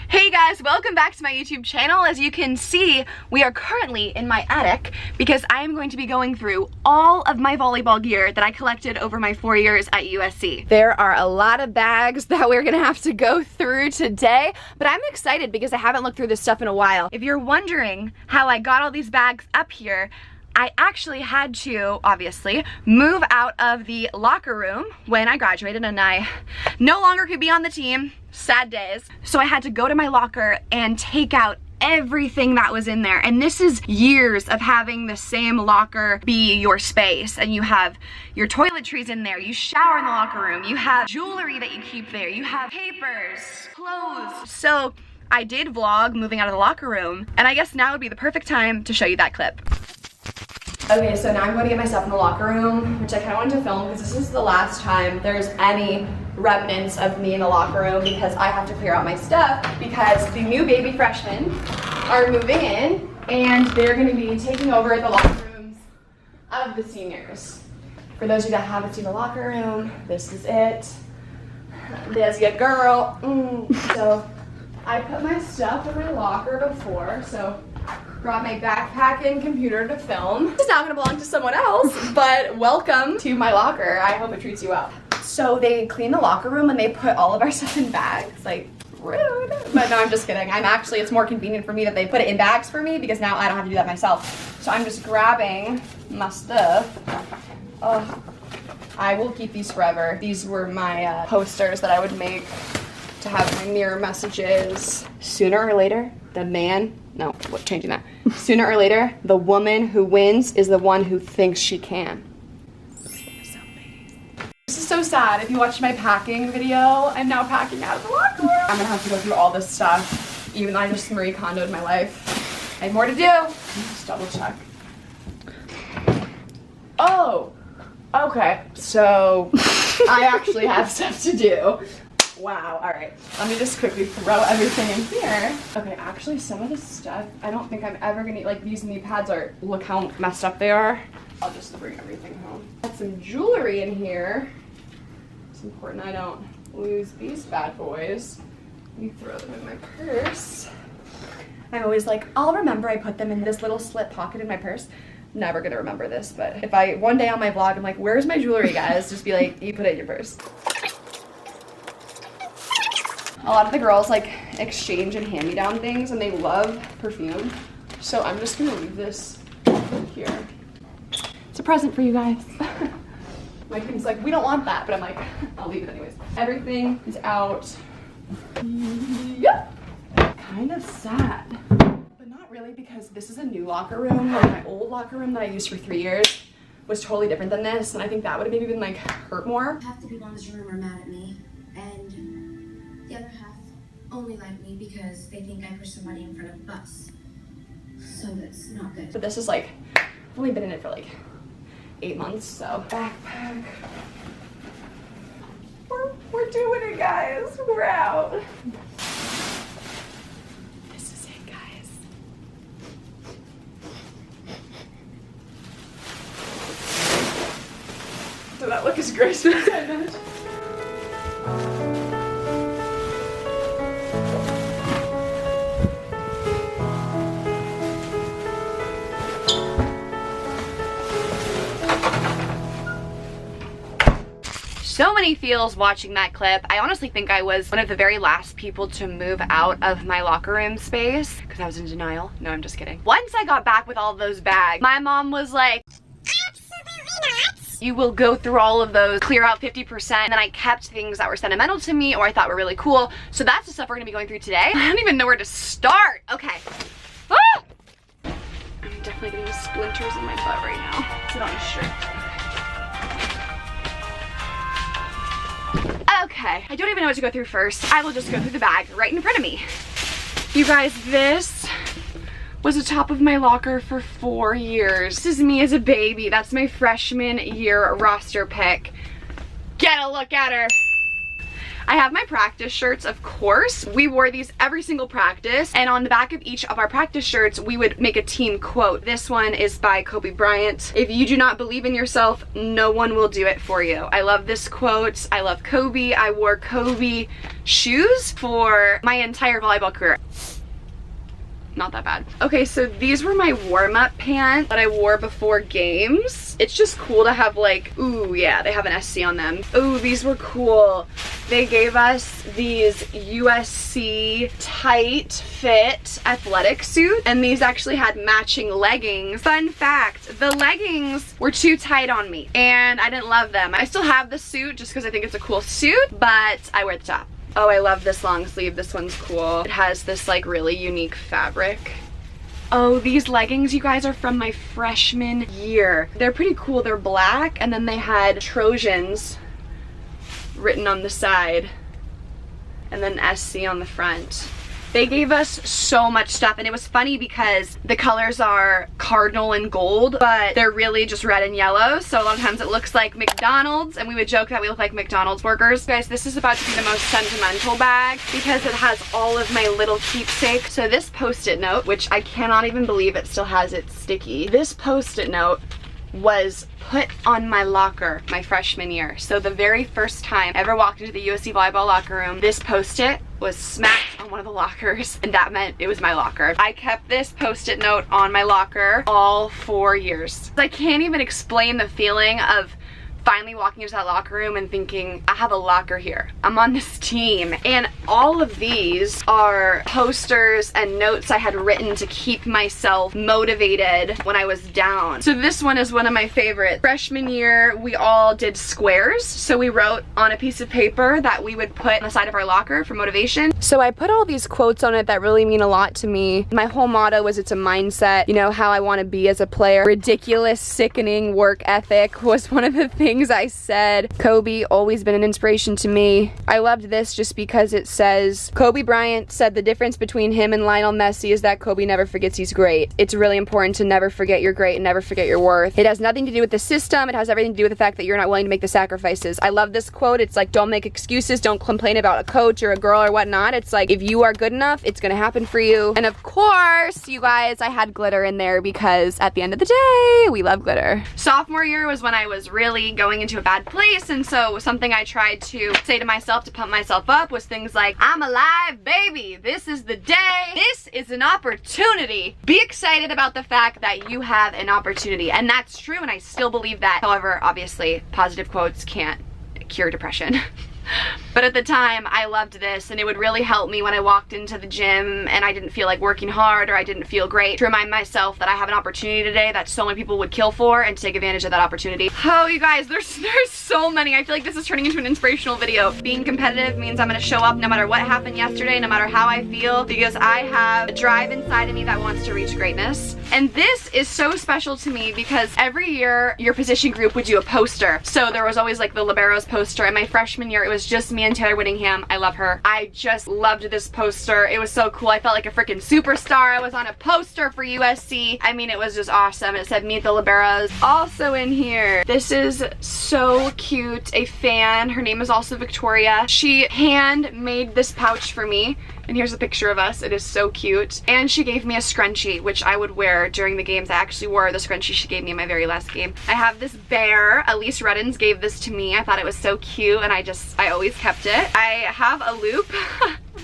Hey guys, welcome back to my YouTube channel. As you can see, we are currently in my attic because I am going to be going through all of my volleyball gear that I collected over my 4 years at USC. There are a lot of bags that we're gonna have to go through today, but I'm excited because I haven't looked through this stuff in a while. If you're wondering how I got all these bags up here, I actually had to, obviously, move out of the locker room when I graduated and I no longer could be on the team. Sad days. So I had to go to my locker and take out everything that was in there. And this is years of having the same locker be your space. And you have your toiletries in there, you shower in the locker room, you have jewelry that you keep there, you have papers, clothes. So I did vlog moving out of the locker room, and I guess now would be the perfect time to show you that clip. Okay, so now I'm going to get myself in the locker room, which I kind of wanted to film because this is the last time there's any remnants of me in the locker room because I have to clear out my stuff because the new baby freshmen are moving in and they're going to be taking over the locker rooms of the seniors. For those of you that haven't seen the locker room, this is it. There's your girl. So I put my stuff in my locker before, so brought my backpack and computer to film. It's now gonna belong to someone else, but welcome to my locker. I hope it treats you well. So they clean the locker room and they put all of our stuff in bags, like rude. But no, I'm just kidding. It's more convenient for me that they put it in bags for me because now I don't have to do that myself. So I'm just grabbing my stuff. Oh, I will keep these forever. These were my posters that I would make to have my mirror messages. Sooner or later, changing that. Sooner or later, the woman who wins is the one who thinks she can. This is so sad. If you watched my packing video, I'm now packing out of the locker room. I'm gonna have to go through all this stuff, even though I just Marie Kondo'd my life. I have more to do. Just double check. Oh, okay. So I actually have stuff to do. Wow, all right. Let me just quickly throw everything in here. Okay, actually some of the stuff, I don't think I'm ever gonna, like these knee pads are, look how messed up they are. I'll just bring everything home. Got some jewelry in here. It's important I don't lose these bad boys. Let me throw them in my purse. I'm always like, I'll remember I put them in this little slip pocket in my purse. Never gonna remember this, but if I, one day on my vlog, I'm like, where's my jewelry, guys? Just be like, you put it in your purse. A lot of the girls like exchange and hand-me-down things and they love perfume. So I'm just gonna leave this here. It's a present for you guys. My team's like, we don't want that, but I'm like, I'll leave it anyways. Everything is out. Yep. Kind of sad, but not really because this is a new locker room. Like my old locker room that I used for 3 years was totally different than this. And I think that would have maybe been like hurt more. Half the people in this room are mad at me, and the other half only like me because they think I pushed somebody in front of a bus. So that's not good. But this is like, I've only been in it for like 8 months, so. Backpack. We're doing it, guys. We're out. This is it, guys. Did that look as graceful as I imagined? So many feels watching that clip. I honestly think I was one of the very last people to move out of my locker room space because I was in denial. No, I'm just kidding. Once I got back with all those bags, my mom was like, absolutely not. You will go through all of those, clear out 50%. And then I kept things that were sentimental to me or I thought were really cool. So that's the stuff we're gonna be going through today. I don't even know where to start. Okay. Ah! I'm definitely getting splinters in my butt right now. It's on a shirt. Okay, I don't even know what to go through first. I will just go through the bag right in front of me. You guys, this was the top of my locker for 4 years. This is me as a baby. That's my freshman year roster pick. Get a look at her. I have my practice shirts, of course. We wore these every single practice, and on the back of each of our practice shirts, we would make a team quote. This one is by Kobe Bryant. If you do not believe in yourself, no one will do it for you. I love this quote. I love Kobe. I wore Kobe shoes for my entire volleyball career. Not that bad. Okay, so these were my warm-up pants that I wore before games. It's just cool to have like, ooh yeah, they have an SC on them. Ooh, these were cool. They gave us these USC tight fit athletic suits, and these actually had matching leggings. Fun fact, the leggings were too tight on me and I didn't love them. I still have the suit just because I think it's a cool suit, but I wear the top. Oh, I love this long sleeve. This one's cool. It has this like really unique fabric. Oh, these leggings, you guys, are from my freshman year. They're pretty cool. They're black, and then they had Trojans written on the side, and then SC on the front. They gave us so much stuff, and it was funny because the colors are cardinal and gold, but they're really just red and yellow, so a lot of times it looks like McDonald's, and we would joke that we look like McDonald's workers. Guys, this is about to be the most sentimental bag because it has all of my little keepsakes. So this Post-it note, which I cannot even believe it still has its sticky. This Post-it note was put on my locker my freshman year. So the very first time I ever walked into the USC volleyball locker room, this Post-it was smacked on one of the lockers, and that meant it was my locker. I kept this Post-it note on my locker all 4 years. I can't even explain the feeling of finally walking into that locker room and thinking, I have a locker here. I'm on this team. And all of these are posters and notes I had written to keep myself motivated when I was down. So this one is one of my favorites. Freshman year, we all did squares. So we wrote on a piece of paper that we would put on the side of our locker for motivation. So I put all these quotes on it that really mean a lot to me. My whole motto was it's a mindset, you know, how I want to be as a player. Ridiculous, sickening work ethic was one of the things I said. Kobe, always been an inspiration to me. I loved this just because it says, Kobe Bryant said the difference between him and Lionel Messi is that Kobe never forgets he's great. It's really important to never forget you're great and never forget your worth. It has nothing to do with the system. It has everything to do with the fact that you're not willing to make the sacrifices. I love this quote. It's like, don't make excuses. Don't complain about a coach or a girl or whatnot. It's like, if you are good enough, it's gonna happen for you. And of course, you guys, I had glitter in there because at the end of the day, we love glitter. Sophomore year was when I was really going into a bad place, and so something I tried to say to myself to pump myself up was things like, I'm alive, baby. This is the day. This is an opportunity. Be excited about the fact that you have an opportunity. And that's true, and I still believe that. However, obviously, positive quotes can't cure depression. But at the time, I loved this, and it would really help me when I walked into the gym and I didn't feel like working hard or I didn't feel great, to remind myself that I have an opportunity today that so many people would kill for, and to take advantage of that opportunity. Oh, you guys, there's so many. I feel like this is turning into an inspirational video. Being competitive means I'm gonna show up no matter what happened yesterday, no matter how I feel, because I have a drive inside of me that wants to reach greatness. And this is so special to me because every year your position group would do a poster. So there was always like the liberos poster, and my freshman year it was just me and Taylor Whittingham. I love her. I just loved this poster. It was so cool. I felt like a freaking superstar. I was on a poster for USC. I mean, it was just awesome. It said meet the liberos. Also in here, this is so cute. A fan, her name is also Victoria. She handmade this pouch for me. And here's a picture of us. It is so cute. And she gave me a scrunchie, which I would wear during the games. I actually wore the scrunchie she gave me in my very last game. I have this bear. Elise Reddins gave this to me. I thought it was so cute, and I always kept it. I have a loop.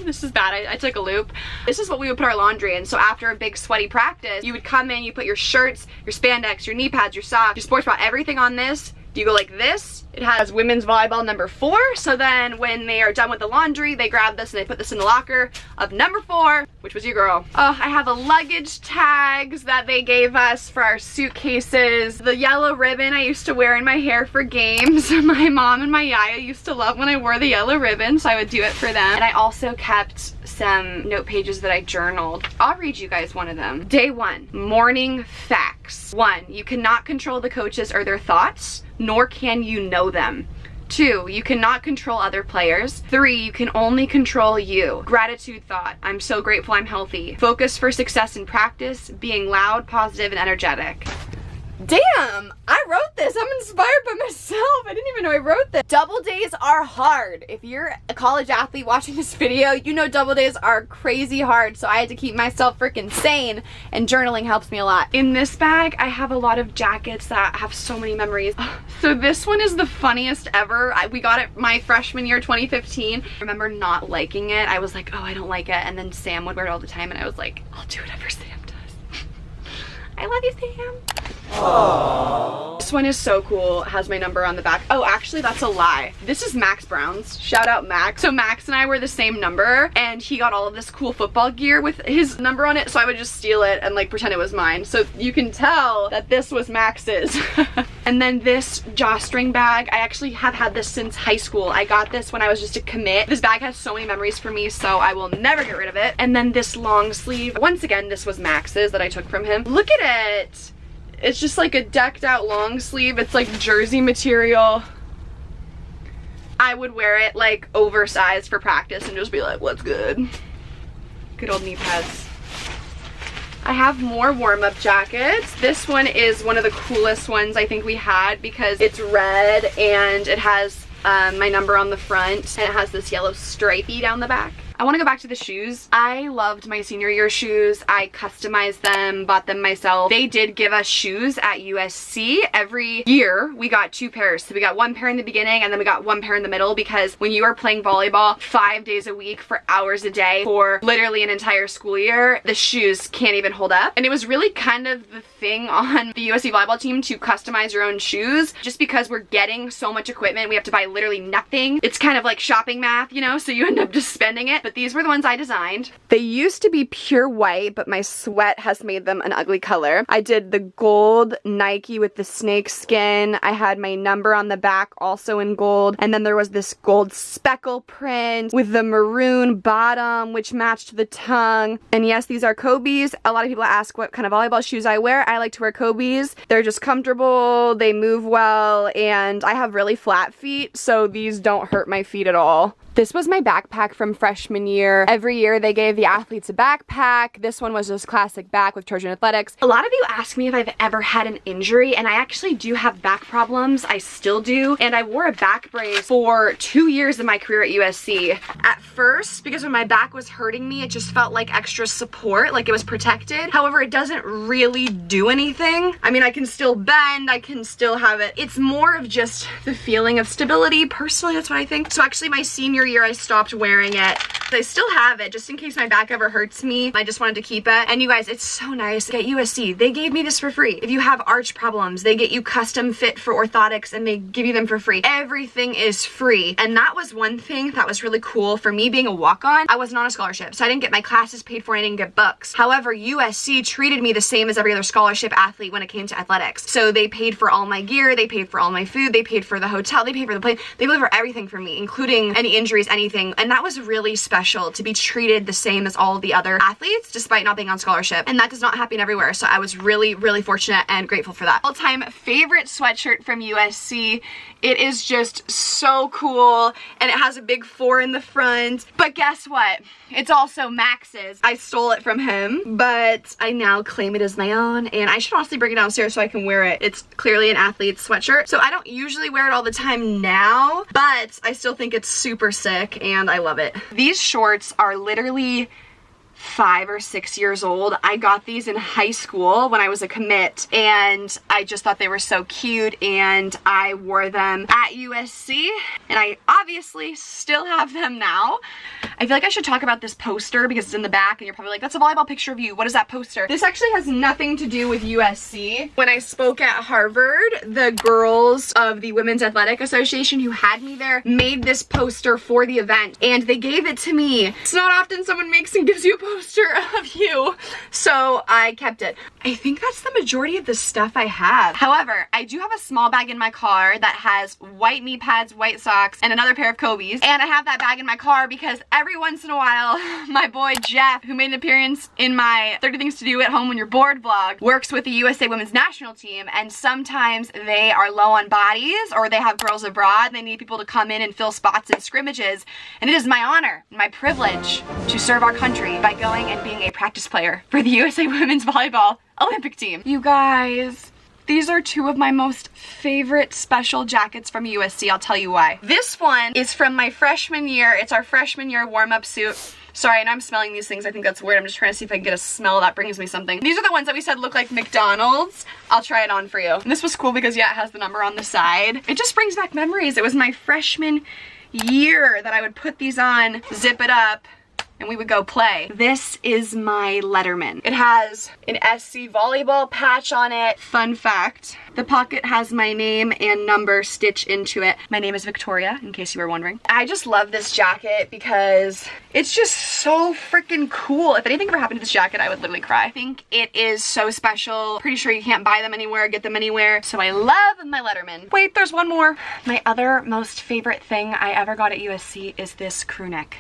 This is bad. I took a loop. This is what we would put our laundry in. So after a big sweaty practice, you would come in, you put your shirts, your spandex, your knee pads, your socks, your sports bra, everything on this. You go like this. It has women's volleyball number 4. So then when they are done with the laundry, they grab this and they put this in the locker of number 4, which was you, girl. Oh, I have a luggage tags that they gave us for our suitcases. The yellow ribbon I used to wear in my hair for games. My mom and my yaya used to love when I wore the yellow ribbon, so I would do it for them. And I also kept some note pages that I journaled. I'll read you guys one of them. Day 1, morning facts. 1, you cannot control the coaches or their thoughts, nor can you know them. 2, you cannot control other players. 3, you can only control you. Gratitude thought, I'm so grateful I'm healthy. Focus for success in practice, being loud, positive, and energetic. Damn, I wrote this. I'm inspired by myself. I didn't even know I wrote this. Double days are hard. If you're a college athlete watching this video, you know double days are crazy hard, so I had to keep myself freaking sane, and journaling helps me a lot. In this bag, I have a lot of jackets that have so many memories. So this one is the funniest ever. We got it my freshman year, 2015. I remember not liking it. I was like, oh, I don't like it. And then Sam would wear it all the time, and I was like, I'll do whatever Sam does. I love you, Sam. Aww. This one is so cool. It has my number on the back. Oh, actually, that's a lie. This is Max Brown's. Shout out Max. So Max and I were the same number, and he got all of this cool football gear with his number on it, so I would just steal it and like pretend it was mine. So you can tell that this was Max's. And then this drawstring bag, I actually have had this since high school. I got this when I was just a commit. This bag has so many memories for me, so I will never get rid of it. And then this long sleeve. Once again, this was Max's that I took from him. Look at it. It's just like a decked out long sleeve. It's like jersey material. I would wear it like oversized for practice and just be like, what's good? Good old knee pads. I have more warm-up jackets. This one is one of the coolest ones I think we had because it's red and it has my number on the front and it has this yellow stripey down the back. I want to go back to the shoes. I loved my senior year shoes. I customized them, bought them myself. They did give us shoes at USC. Every year we got 2 pairs. So we got 1 pair in the beginning and then we got 1 pair in the middle, because when you are playing volleyball 5 days a week for hours a day for literally an entire school year, the shoes can't even hold up. And it was really kind of the thing on the USC volleyball team to customize your own shoes, just because we're getting so much equipment. We have to buy literally nothing. It's kind of like shopping math, you know, so you end up just spending it. But these were the ones I designed. They used to be pure white, but my sweat has made them an ugly color. I did the gold Nike with the snake skin. I had my number on the back also in gold. And then there was this gold speckle print with the maroon bottom, which matched the tongue. And yes, these are Kobe's. A lot of people ask what kind of volleyball shoes I wear. I like to wear Kobe's. They're just comfortable, they move well, and I have really flat feet, so these don't hurt my feet at all. This was my backpack from freshman year. Every year they gave the athletes a backpack. This one was just classic back with Trojan Athletics. A lot of you ask me if I've ever had an injury, and I actually do have back problems. I still do. And I wore a back brace for 2 years of my career at USC. At first, because when my back was hurting me, it just felt like extra support, like it was protected. However, it doesn't really do anything. I mean, I can still bend, I can still have it. It's more of just the feeling of stability. Personally, that's what I think. So actually my senior year I stopped wearing it. I still have it just in case my back ever hurts me. I just wanted to keep it. And you guys, it's so nice. At USC, they gave me this for free. If you have arch problems, they get you custom fit for orthotics and they give you them for free. Everything is free. And that was one thing that was really cool for me being a walk-on. I wasn't on a scholarship, so I didn't get my classes paid for and I didn't get books. However, USC treated me the same as every other scholarship athlete when it came to athletics. So they paid for all my gear, they paid for all my food, they paid for the hotel, they paid for the plane, they paid for everything for me, including any injuries, anything. And that was really special to be treated the same as all of the other athletes despite not being on scholarship. And that does not happen everywhere. So I was really, really fortunate and grateful for that. All-time favorite sweatshirt from USC. It is just so cool and it has a big 4 in the front. But guess what? It's also Max's. I stole it from him, but I now claim it as my own, and I should honestly bring it downstairs so I can wear it. It's clearly an athlete's sweatshirt, so I don't usually wear it all the time now, but I still think it's super sick and I love it. These shorts are literally 5 or 6 years old. I got these in high school when I was a commit, and I just thought they were so cute, and I wore them at USC, and I obviously still have them now. I feel like I should talk about this poster because it's in the back and you're probably like, that's a volleyball picture of you. What is that poster? This actually has nothing to do with USC. When I spoke at Harvard, the girls of the Women's Athletic Association who had me there made this poster for the event, and they gave it to me. It's not often someone makes and gives you a poster of you, so I kept it. I think that's the majority of the stuff I have. However, I do have a small bag in my car that has white knee pads, white socks, and another pair of Kobe's, and I have that bag in my car because every once in a while, my boy Jeff, who made an appearance in my 30 Things to Do at Home When You're Bored vlog, works with the USA Women's National Team, and sometimes they are low on bodies or they have girls abroad and they need people to come in and fill spots in scrimmages, and it is my honor, my privilege to serve our country by going and being a practice player for the USA Women's Volleyball Olympic team. You guys, These are two of my most favorite special jackets from USC. I'll tell you why. This one is from my freshman year. It's our freshman year warm-up suit. Sorry, and I'm smelling these things. I think that's weird. I'm just trying to see if I can get a smell that brings me something. These are the ones that we said look like McDonald's. I'll try it on for you. And this was cool because, yeah, it has the number on the side. It just brings back memories. It was my freshman year that I would put these on, zip it up, and we would go play. This is my Letterman. It has an SC volleyball patch on it. Fun fact, the pocket has my name and number stitched into it. My name is Victoria, in case you were wondering. I just love this jacket because it's just so freaking cool. If anything ever happened to this jacket, I would literally cry. I think it is so special. Pretty sure you can't buy them anywhere, get them anywhere. So I love my Letterman. Wait, there's one more. My other most favorite thing I ever got at USC is this crew neck.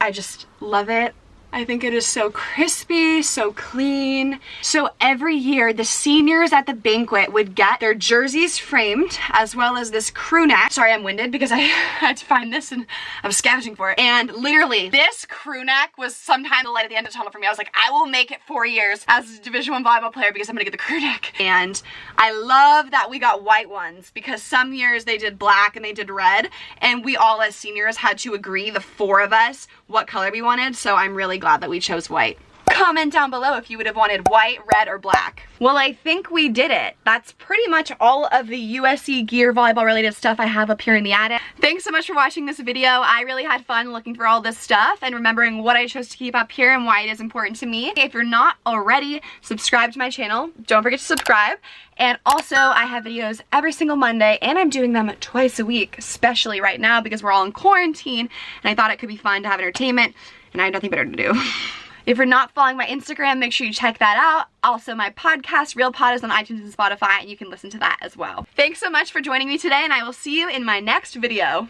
I just love it. I think it is so crispy, so clean. So every year, the seniors at the banquet would get their jerseys framed, as well as this crew neck. Sorry, I'm winded because I had to find this and I was scavenging for it. And literally, this crew neck was sometime the light at the end of the tunnel for me. I was like, I will make it 4 years as a Division I volleyball player because I'm gonna get the crew neck. And I love that we got white ones because some years they did black and they did red. And we all as seniors had to agree, the 4 of us, what color we wanted. So I'm really glad that we chose white. Comment down below if you would have wanted white, red, or black. Well, I think we did it. That's pretty much all of the USC gear volleyball related stuff I have up here in the attic. Thanks so much for watching this video. I really had fun looking through all this stuff and remembering what I chose to keep up here and why it is important to me. If you're not already subscribed to my channel, don't forget to subscribe. And also, I have videos every single Monday, and I'm doing them twice a week, especially right now because we're all in quarantine, and I thought it could be fun to have entertainment, and I have nothing better to do. If you're not following my Instagram, make sure you check that out. Also, my podcast, REALPOD, is on iTunes and Spotify, and you can listen to that as well. Thanks so much for joining me today, and I will see you in my next video.